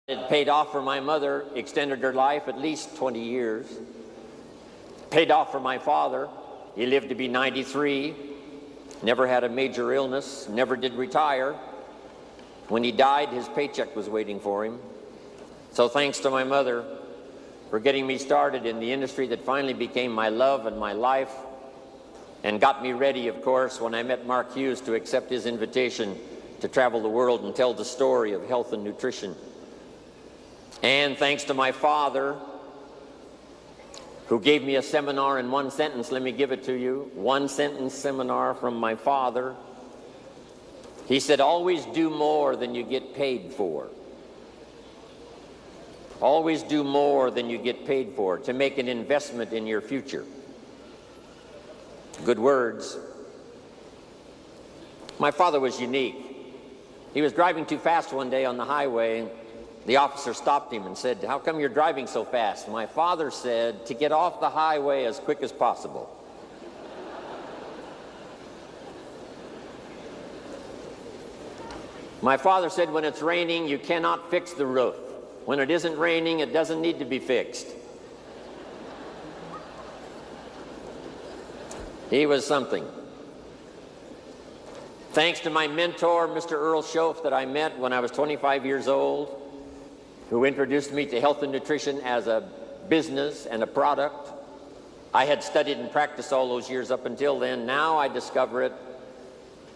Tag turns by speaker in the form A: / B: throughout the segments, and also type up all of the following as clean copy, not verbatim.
A: It paid off for my mother, extended her life at least 20 years. Paid off for my father. He lived to be 93, never had a major illness, never did retire. When he died, his paycheck was waiting for him. So thanks to my mother for getting me started in the industry that finally became my love and my life, and got me ready, of course, when I met Mark Hughes to accept his invitation to travel the world and tell the story of health and nutrition. And thanks to my father, who gave me a seminar in one sentence. Let me give it to you. One sentence seminar from my father. He said, always do more than you get paid for. Always do more than you get paid for, to make an investment in your future. Good words. My father was unique. He was driving too fast one day on the highway. The officer stopped him and said, "How come you're driving so fast?" My father said, "To get off the highway as quick as possible." My father said, when it's raining, you cannot fix the roof. When it isn't raining, it doesn't need to be fixed. He was something. Thanks to my mentor, Mr. Earl Schoaf, that I met when I was 25 years old, who introduced me to health and nutrition as a business and a product. I had studied and practiced all those years up until then. Now I discover it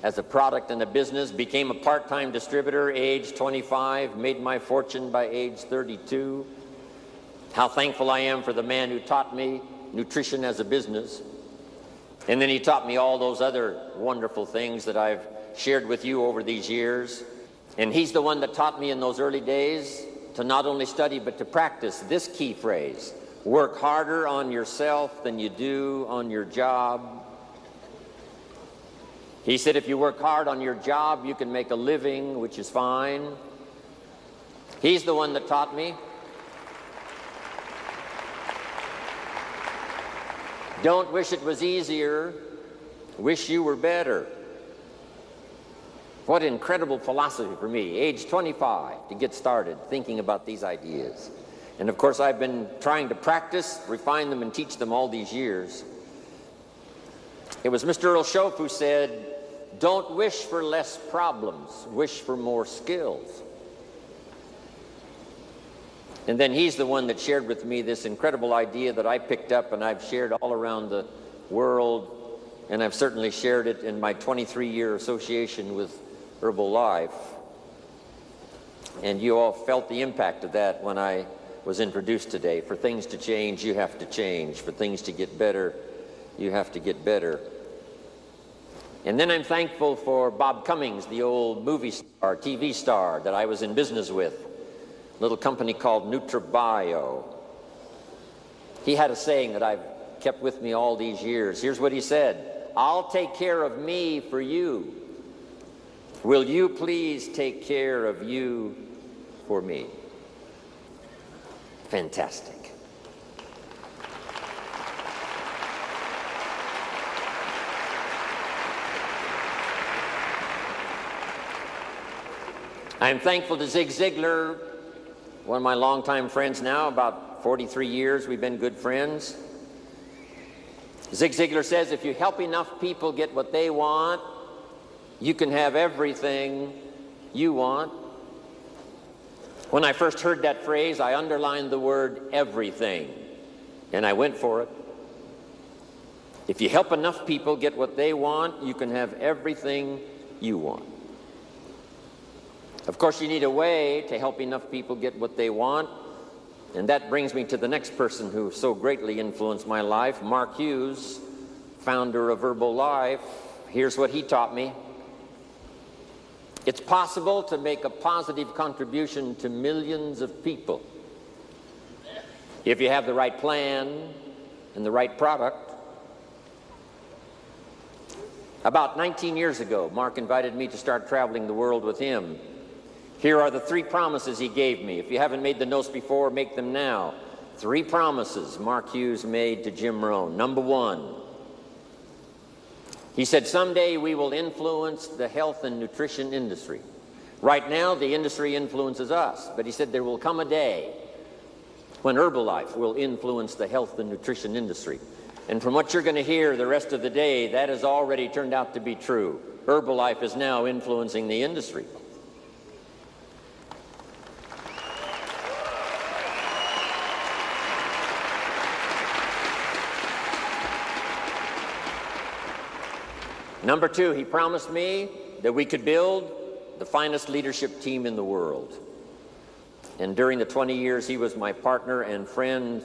A: as a product and a business. Became a part-time distributor, age 25, made my fortune by age 32. How thankful I am for the man who taught me nutrition as a business. And then he taught me all those other wonderful things that I've shared with you over these years. And he's the one that taught me in those early days to not only study but to practice this key phrase: work harder on yourself than you do on your job. He said if you work hard on your job, you can make a living, which is fine. He's the one that taught me. Don't wish it was easier, wish you were better. What incredible philosophy for me, age 25, to get started thinking about these ideas. And of course, I've been trying to practice, refine them, and teach them all these years. It was Mr. Earl Schoaf who said, don't wish for less problems, wish for more skills. And then he's the one that shared with me this incredible idea that I picked up and I've shared all around the world, and I've certainly shared it in my 23-year association with Herbalife. And you all felt the impact of that when I was introduced today. For things to change, you have to change. For things to get better, you have to get better. And then I'm thankful for Bob Cummings, the old movie star, TV star that I was in business with, a little company called NutriBio. He had a saying that I've kept with me all these years. Here's what he said: I'll take care of me for you. Will you please take care of you for me? Fantastic. I'm thankful to Zig Ziglar, one of my longtime friends now, about 43 years we've been good friends. Zig Ziglar says, if you help enough people get what they want, you can have everything you want. When I first heard that phrase, I underlined the word everything, and I went for it. If you help enough people get what they want, you can have everything you want. Of course, you need a way to help enough people get what they want, and that brings me to the next person who so greatly influenced my life, Mark Hughes, founder of Herbalife. Here's what he taught me. It's possible to make a positive contribution to millions of people if you have the right plan and the right product. About 19 years ago, Mark invited me to start traveling the world with him. Here are the 3 promises he gave me. If you haven't made the notes before, make them now. 3 promises Mark Hughes made to Jim Rohn. Number 1, he said, someday we will influence the health and nutrition industry. Right now, the industry influences us, but he said there will come a day when Herbalife will influence the health and nutrition industry. And from what you're going to hear the rest of the day, that has already turned out to be true. Herbalife is now influencing the industry. Number two, he promised me that we could build the finest leadership team in the world. And during the 20 years he was my partner and friend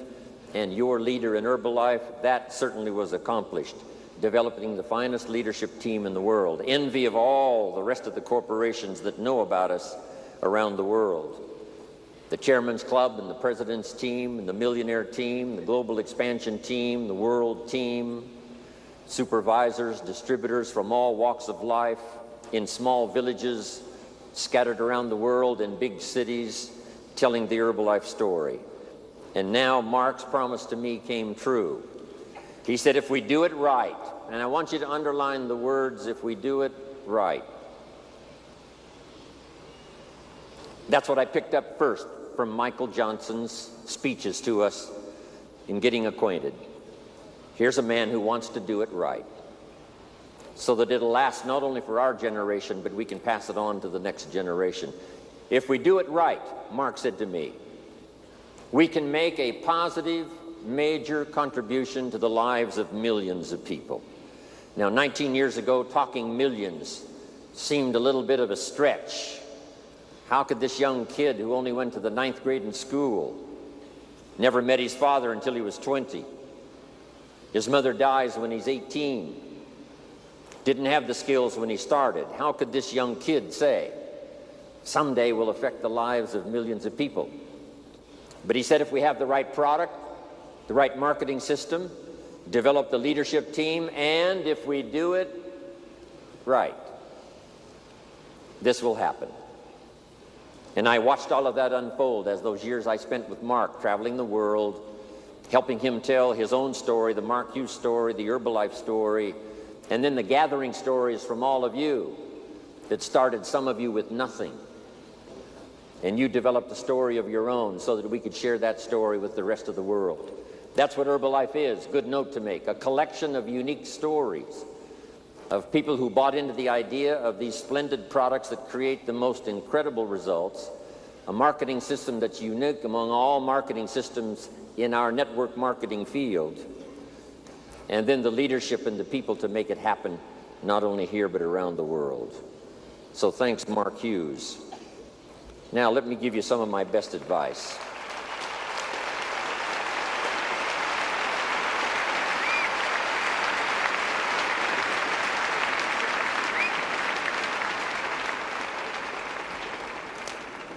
A: and your leader in Herbalife, that certainly was accomplished, developing the finest leadership team in the world, envy of all the rest of the corporations that know about us around the world. The Chairman's Club and the President's team and the Millionaire team, the Global Expansion team, the World team, supervisors, distributors from all walks of life, in small villages scattered around the world, in big cities, telling the Herbalife story. And now Mark's promise to me came true. He said, if we do it right, and I want you to underline the words, if we do it right. That's what I picked up first from Michael Johnson's speeches to us in getting acquainted. Here's a man who wants to do it right, so that it'll last not only for our generation, but we can pass it on to the next generation. If we do it right, Mark said to me, we can make a positive, major contribution to the lives of millions of people. Now, 19 years ago, talking millions seemed a little bit of a stretch. How could this young kid who only went to the 9th grade in school, never met his father until he was 20, his mother dies when he's 18, didn't have the skills when he started, how could this young kid say, someday we'll affect the lives of millions of people? But he said if we have the right product, the right marketing system, develop the leadership team, and if we do it right, this will happen. And I watched all of that unfold as those years I spent with Mark, traveling the world, helping him tell his own story, the Mark Hughes story, the Herbalife story, and then the gathering stories from all of you that started some of you with nothing. And you developed a story of your own so that we could share that story with the rest of the world. That's what Herbalife is, good note to make, a collection of unique stories of people who bought into the idea of these splendid products that create the most incredible results, a marketing system that's unique among all marketing systems in our network marketing field, and then the leadership and the people to make it happen, not only here but around the world. So thanks, Mark Hughes. Now let me give you some of my best advice.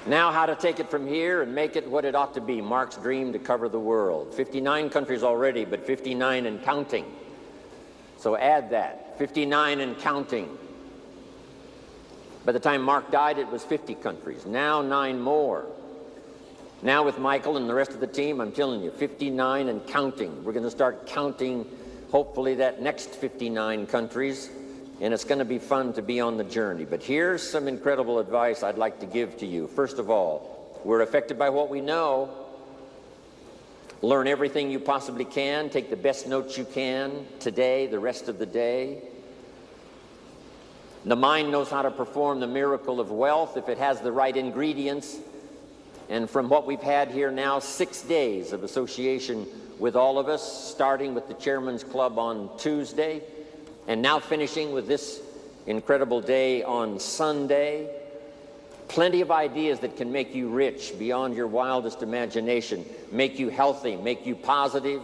A: Now how to take it from here and make it what it ought to be, Mark's dream to cover the world. 59 countries already, but 59 and counting. So add that, 59 and counting. By the time Mark died, it was 50 countries. Now 9 more. Now with Michael and the rest of the team, I'm telling you, 59 and counting. We're going to start counting, hopefully, that next 59 countries. And it's going to be fun to be on the journey. But here's some incredible advice I'd like to give to you. First of all, we're affected by what we know. Learn everything you possibly can. Take the best notes you can today, the rest of the day. The mind knows how to perform the miracle of wealth if it has the right ingredients. And from what we've had here now, 6 days of association with all of us, starting with the Chairman's Club on Tuesday, and now finishing with this incredible day on Sunday. Plenty of ideas that can make you rich beyond your wildest imagination, make you healthy, make you positive,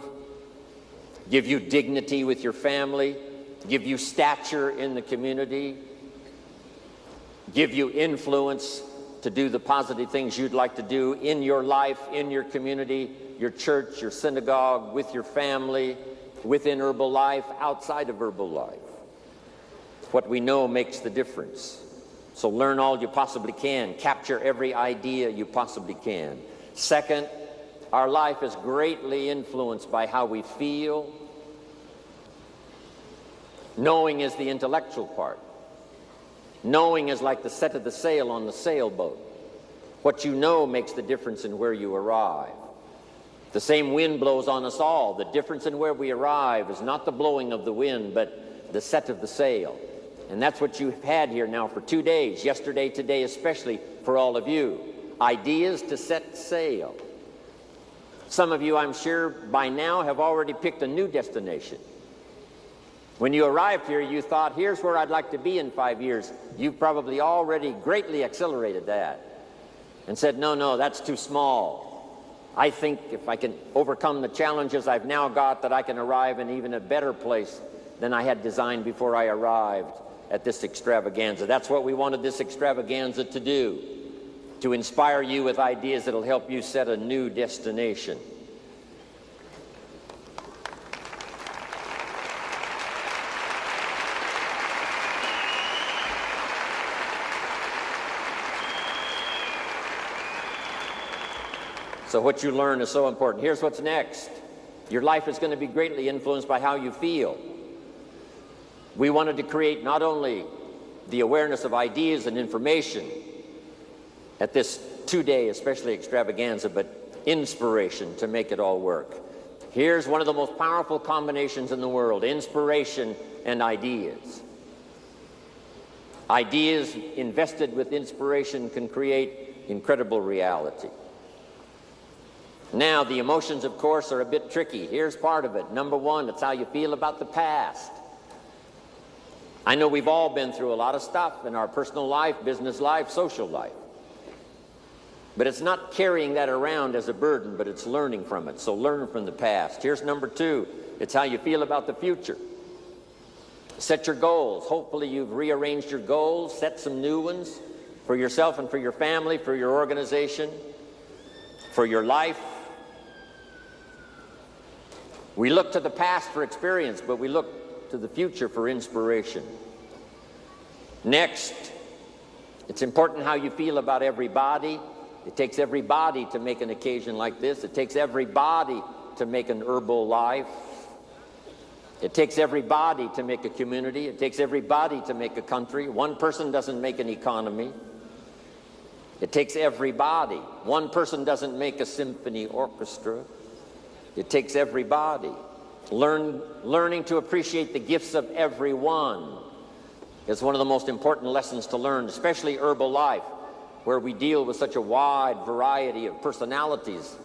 A: give you dignity with your family, give you stature in the community, give you influence to do the positive things you'd like to do in your life, in your community, your church, your synagogue, with your family, within Herbalife, outside of Herbalife. What we know makes the difference. So learn all you possibly can. Capture every idea you possibly can. Second, our life is greatly influenced by how we feel. Knowing is the intellectual part. Knowing is like the set of the sail on the sailboat. What you know makes the difference in where you arrive. The same wind blows on us all. The difference in where we arrive is not the blowing of the wind, but the set of the sail. And that's what you've had here now for 2 days, yesterday, today, especially for all of you. Ideas to set sail. Some of you, I'm sure, by now have already picked a new destination. When you arrived here, you thought, here's where I'd like to be in 5 years. You've probably already greatly accelerated that and said, no, that's too small. I think if I can overcome the challenges I've now got, that I can arrive in even a better place than I had designed before I arrived at this extravaganza. That's what we wanted this extravaganza to do, to inspire you with ideas that'll help you set a new destination. So what you learn is so important. Here's what's next. Your life is going to be greatly influenced by how you feel. We wanted to create not only the awareness of ideas and information at this 2-day, especially extravaganza, but inspiration to make it all work. Here's one of the most powerful combinations in the world: inspiration and ideas. Ideas invested with inspiration can create incredible reality. Now, the emotions, of course, are a bit tricky. Here's part of it. Number one, it's how you feel about the past. I know we've all been through a lot of stuff in our personal life, business life, social life. But it's not carrying that around as a burden, but it's learning from it. So learn from the past. Here's number two. It's how you feel about the future. Set your goals. Hopefully you've rearranged your goals, set some new ones for yourself and for your family, for your organization, for your life. We look to the past for experience, but we look to the future for inspiration. Next, it's important how you feel about everybody. It takes everybody to make an occasion like this. It takes everybody to make an herbal life. It takes everybody to make a community. It takes everybody to make a country. One person doesn't make an economy. It takes everybody. One person doesn't make a symphony orchestra. It takes everybody. Learning to appreciate the gifts of everyone is one of the most important lessons to learn, especially herbal life, where we deal with such a wide variety of personalities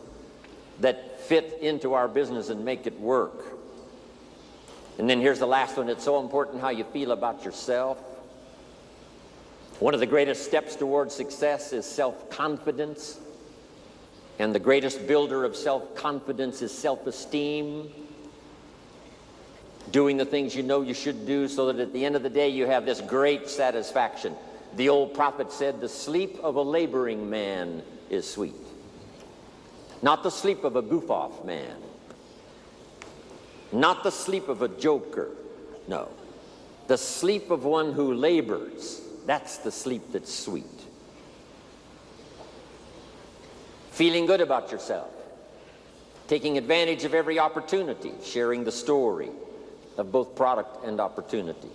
A: that fit into our business and make it work. And then here's the last one. It's so important how you feel about yourself. One of the greatest steps towards success is self-confidence. And the greatest builder of self-confidence is self-esteem. Doing the things you know you should do so that at the end of the day you have this great satisfaction. The old prophet said, the sleep of a laboring man is sweet. Not the sleep of a goof-off man. Not the sleep of a joker. No. The sleep of one who labors. That's the sleep that's sweet. Feeling good about yourself. Taking advantage of every opportunity. Sharing the story of both product and opportunity.